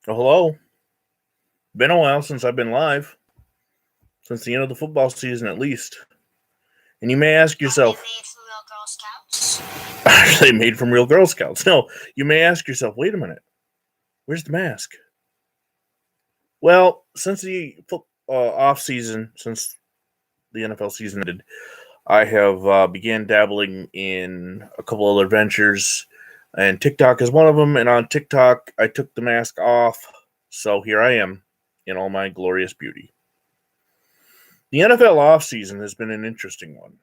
Oh, hello. Been a while since I've been live, since the end of the football season at least. And you may ask Are they yourself, made from real Girl Scouts? are they made from real Girl Scouts? No, you may ask yourself, wait a minute, where's the mask? Well, since the off season, since the NFL season ended, I have began dabbling in a couple other ventures, and TikTok is one of them. And on TikTok, I took the mask off, so here I am in all my glorious beauty. The NFL offseason has been an interesting one.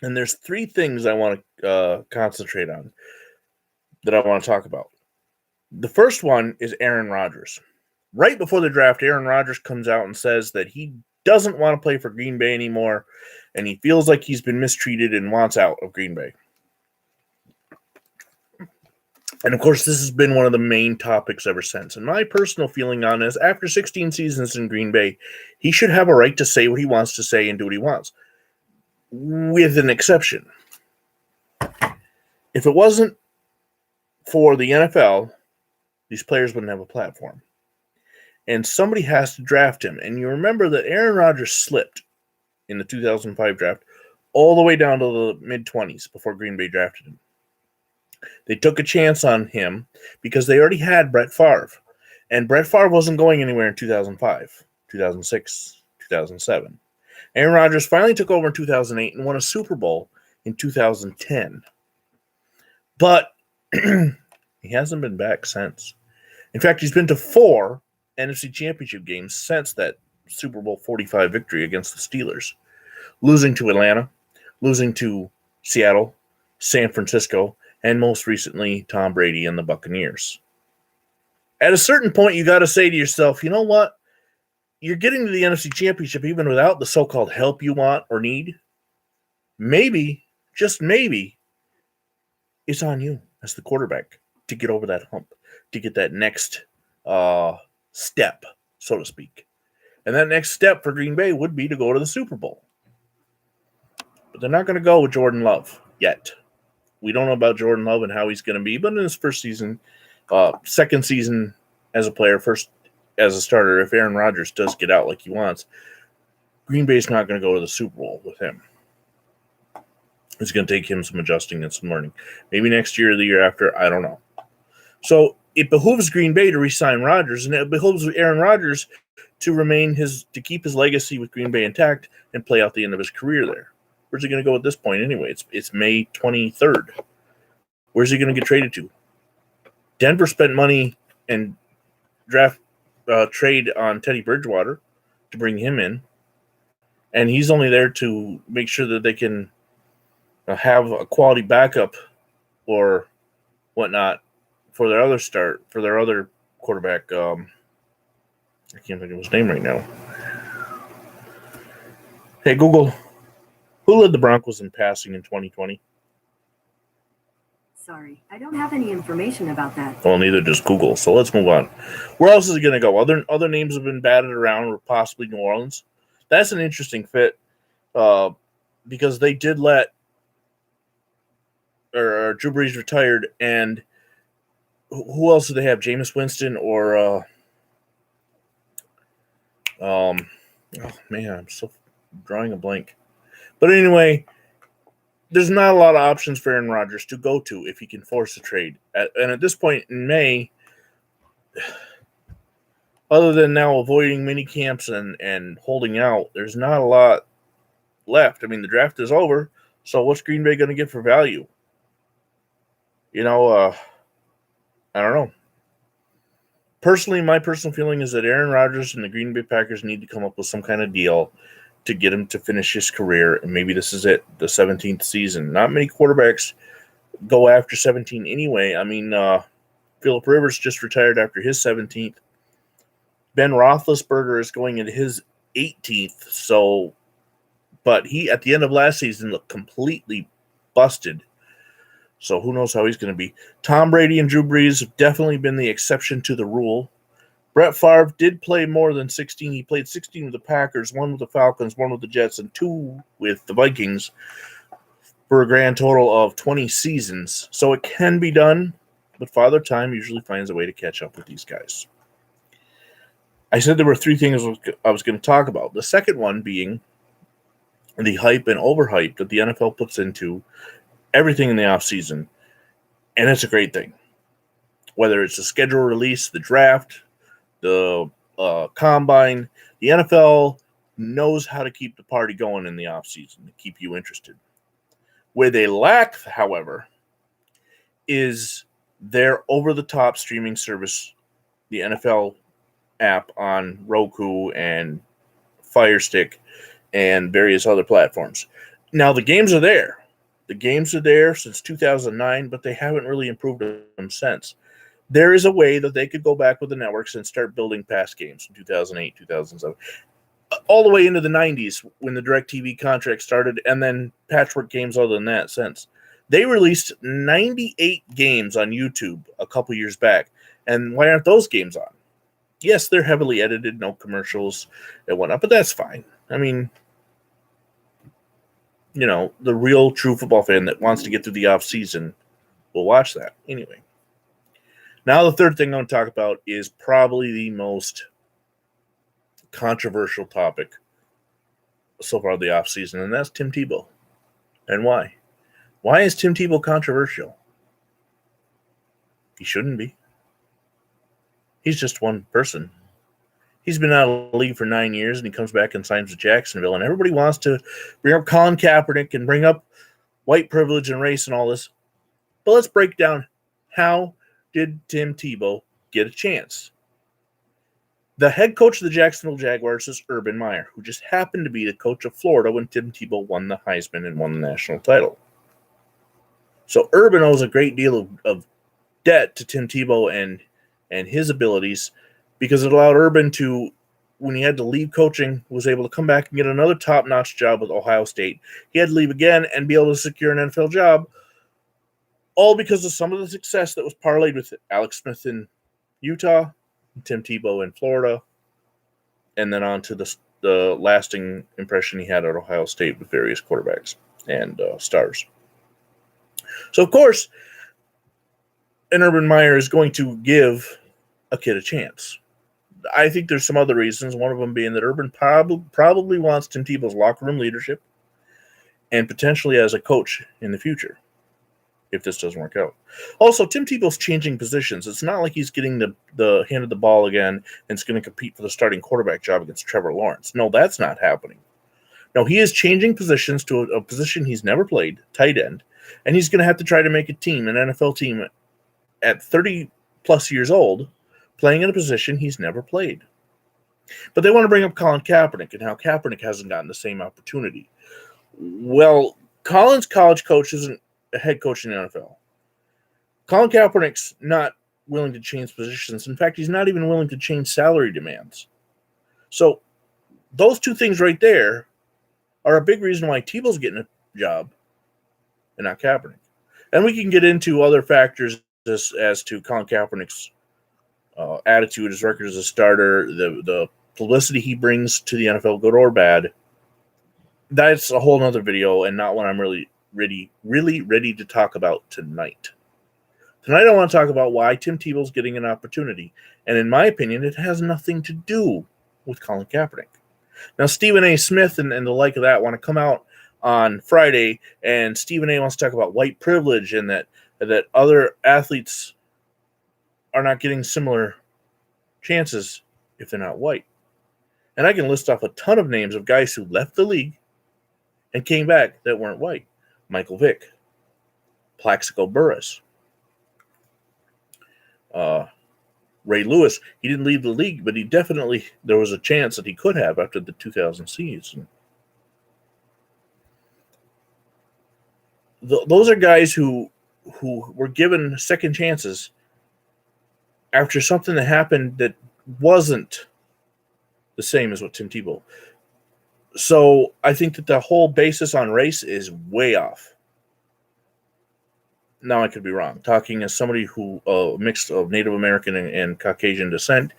And there's three things I want to concentrate on that I want to talk about. The first one is Aaron Rodgers. Right before the draft, Aaron Rodgers comes out and says that he doesn't want to play for Green Bay anymore, and he feels like he's been mistreated and wants out of Green Bay. And of course, this has been one of the main topics ever since. And my personal feeling on this, after 16 seasons in Green Bay, he should have a right to say what he wants to say and do what he wants, with an exception. If it wasn't for the NFL, these players wouldn't have a platform. And somebody has to draft him. And you remember that Aaron Rodgers slipped in the 2005 draft all the way down to the mid-20s before Green Bay drafted him. They took a chance on him because they already had Brett Favre. And Brett Favre wasn't going anywhere in 2005, 2006, 2007. Aaron Rodgers finally took over in 2008 and won a Super Bowl in 2010. But he hasn't been back since. In fact, he's been to 4 NFC Championship games since that Super Bowl 45 victory against the Steelers, losing to Atlanta, losing to Seattle, San Francisco, and most recently, Tom Brady and the Buccaneers. At a certain point, you got to say to yourself, you know what? You're getting to the NFC Championship even without the so-called help you want or need. Maybe, just maybe, it's on you as the quarterback to get over that hump, to get that next step, so to speak. And that next step for Green Bay would be to go to the Super Bowl. But they're not going to go with Jordan Love yet. We don't know about Jordan Love and how he's going to be, but in his first season, second season as a player, first as a starter, if Aaron Rodgers does get out like he wants, Green Bay's not going to go to the Super Bowl with him. It's going to take him some adjusting and some learning. Maybe next year or the year after, I don't know. So it behooves Green Bay to re-sign Rodgers, and it behooves Aaron Rodgers to keep his legacy with Green Bay intact and play out the end of his career there. Where's he going to go at this point anyway? It's May 23rd. Where's he going to get traded to? Denver spent money and trade on Teddy Bridgewater to bring him in, and he's only there to make sure that they can have a quality backup or whatnot for their other quarterback. I can't think of his name right now. Hey Google, who led the Broncos in passing in 2020? Sorry, I don't have any information about that. Well, neither does Google. So let's move on. Where else is it going to go? Other names have been batted around, or possibly New Orleans. That's an interesting fit because they did let or Drew Brees retired, and who else do they have? Jameis Winston or oh man, I'm so drawing a blank. But anyway, there's not a lot of options for Aaron Rodgers to go to if he can force a trade. And at this point in May, other than now avoiding mini camps and holding out, there's not a lot left. I mean, the draft is over, so what's Green Bay going to get for value? I don't know. Personally, my personal feeling is that Aaron Rodgers and the Green Bay Packers need to come up with some kind of deal to get him to finish his career, and maybe this is it, the 17th season. Not many quarterbacks go after 17 anyway. I mean, Phillip Rivers just retired after his 17th. Ben Roethlisberger is going into his 18th, but he, at the end of last season, looked completely busted. So who knows how he's going to be. Tom Brady and Drew Brees have definitely been the exception to the rule. Brett Favre did play more than 16. He played 16 with the Packers, 1 with the Falcons, 1 with the Jets, and 2 with the Vikings for a grand total of 20 seasons. So it can be done, but Father Time usually finds a way to catch up with these guys. I said there were three things I was going to talk about. The second one being the hype and overhype that the NFL puts into everything in the offseason, and it's a great thing. Whether it's the schedule release, the draft, the combine, the NFL knows how to keep the party going in the offseason to keep you interested. Where they lack, however, is their over-the-top streaming service, the NFL app on Roku and Fire Stick and various other platforms. Now, the games are there. The games are there since 2009, but they haven't really improved them since. There is a way that they could go back with the networks and start building past games in 2008, 2007, all the way into the 90s when the DirecTV contract started, and then patchwork games other than that since. They released 98 games on YouTube a couple years back, and why aren't those games on? Yes, they're heavily edited, no commercials and whatnot, but that's fine. I mean, you know, the real true football fan that wants to get through the off season will watch that anyway. Now, the third thing I'm going to talk about is probably the most controversial topic so far the off season, and that's Tim Tebow. And why? Why is Tim Tebow controversial? He shouldn't be. He's just one person. He's been out of the league for 9 years, and he comes back and signs with Jacksonville, and everybody wants to bring up Colin Kaepernick and bring up white privilege and race and all this. But let's break down, how did Tim Tebow get a chance? The head coach of the Jacksonville Jaguars is Urban Meyer, who just happened to be the coach of Florida when Tim Tebow won the Heisman and won the national title. So Urban owes a great deal of debt to Tim Tebow and his abilities, because it allowed Urban to, when he had to leave coaching, was able to come back and get another top-notch job with Ohio State. He had to leave again and be able to secure an NFL job, all because of some of the success that was parlayed with Alex Smith in Utah, Tim Tebow in Florida, and then on to the lasting impression he had at Ohio State with various quarterbacks and stars. So, of course, an Urban Meyer is going to give a kid a chance. I think there's some other reasons, one of them being that Urban probably wants Tim Tebow's locker room leadership and potentially as a coach in the future, if this doesn't work out. Also, Tim Tebow's changing positions. It's not like he's getting the hand of the ball again and is going to compete for the starting quarterback job against Trevor Lawrence. No, that's not happening. No, he is changing positions to a position he's never played, tight end, and he's going to have to try to make a team, an NFL team, at 30-plus years old, playing in a position he's never played. But they want to bring up Colin Kaepernick and how Kaepernick hasn't gotten the same opportunity. Well, Colin's college coach isn't a head coach in the NFL. Colin Kaepernick's not willing to change positions. In fact, he's not even willing to change salary demands. So those two things right there are a big reason why Tebow's getting a job and not Kaepernick. And we can get into other factors as to Colin Kaepernick's attitude, his record as a starter, the publicity he brings to the NFL, good or bad. That's a whole other video and not one I'm really ready to talk about tonight. Tonight I want to talk about why Tim Tebow's getting an opportunity. And in my opinion, it has nothing to do with Colin Kaepernick. Now, Stephen A. Smith and the like of that want to come out on Friday, and Stephen A. wants to talk about white privilege and that other athletes are not getting similar chances if they're not white. And I can list off a ton of names of guys who left the league and came back that weren't white. Michael Vick, Plaxico Burress, Ray Lewis. He didn't leave the league, but there was a chance that he could have after the 2000 season. Those are guys who were given second chances after something that happened that wasn't the same as what Tim Tebow. So I think that the whole basis on race is way off. Now, I could be wrong. Talking as somebody who mixed of Native American and Caucasian descent,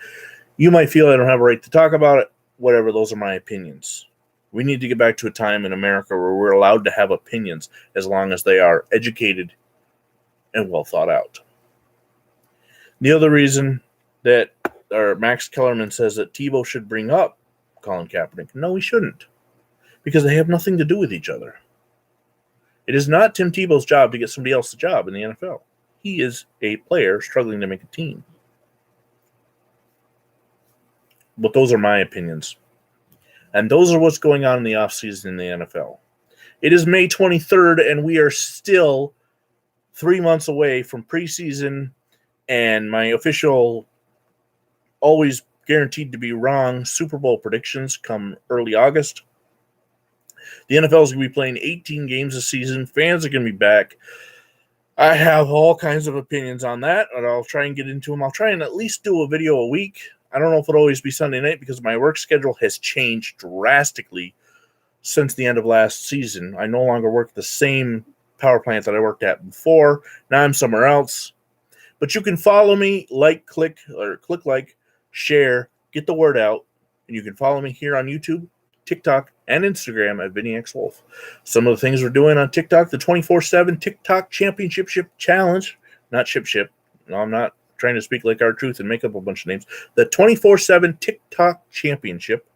you might feel I don't have a right to talk about it. Whatever, those are my opinions. We need to get back to a time in America where we're allowed to have opinions as long as they are educated and well thought out. The other reason that Max Kellerman says that Tebow should bring up Colin Kaepernick, no, he shouldn't, because they have nothing to do with each other. It is not Tim Tebow's job to get somebody else a job in the NFL. He is a player struggling to make a team. But those are my opinions. And those are what's going on in the offseason in the NFL. It is May 23rd, and we are still 3 months away from preseason and my official, always guaranteed to be wrong, Super Bowl predictions come early August. The NFL is going to be playing 18 games this season. Fans are going to be back. I have all kinds of opinions on that, and I'll try and get into them. I'll try and at least do a video a week. I don't know if it'll always be Sunday night because my work schedule has changed drastically since the end of last season. I no longer work at the same power plant that I worked at before. Now I'm somewhere else. But you can follow me, click like, share, get the word out, and you can follow me here on YouTube, TikTok, and Instagram at Vinny X Wolf. Some of the things we're doing on TikTok, the 24/7 TikTok Championship Challenge, not ship. No, I'm not trying to speak like our truth and make up a bunch of names. The 24/7 TikTok Championship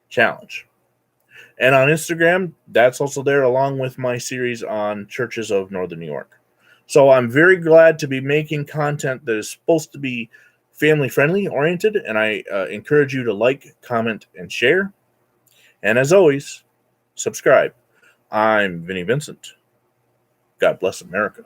Challenge. And on Instagram, that's also there along with my series on churches of Northern New York. So I'm very glad to be making content that is supposed to be family-friendly oriented, and I encourage you to like, comment, and share. And as always, subscribe. I'm Vinny Vincent. God bless America.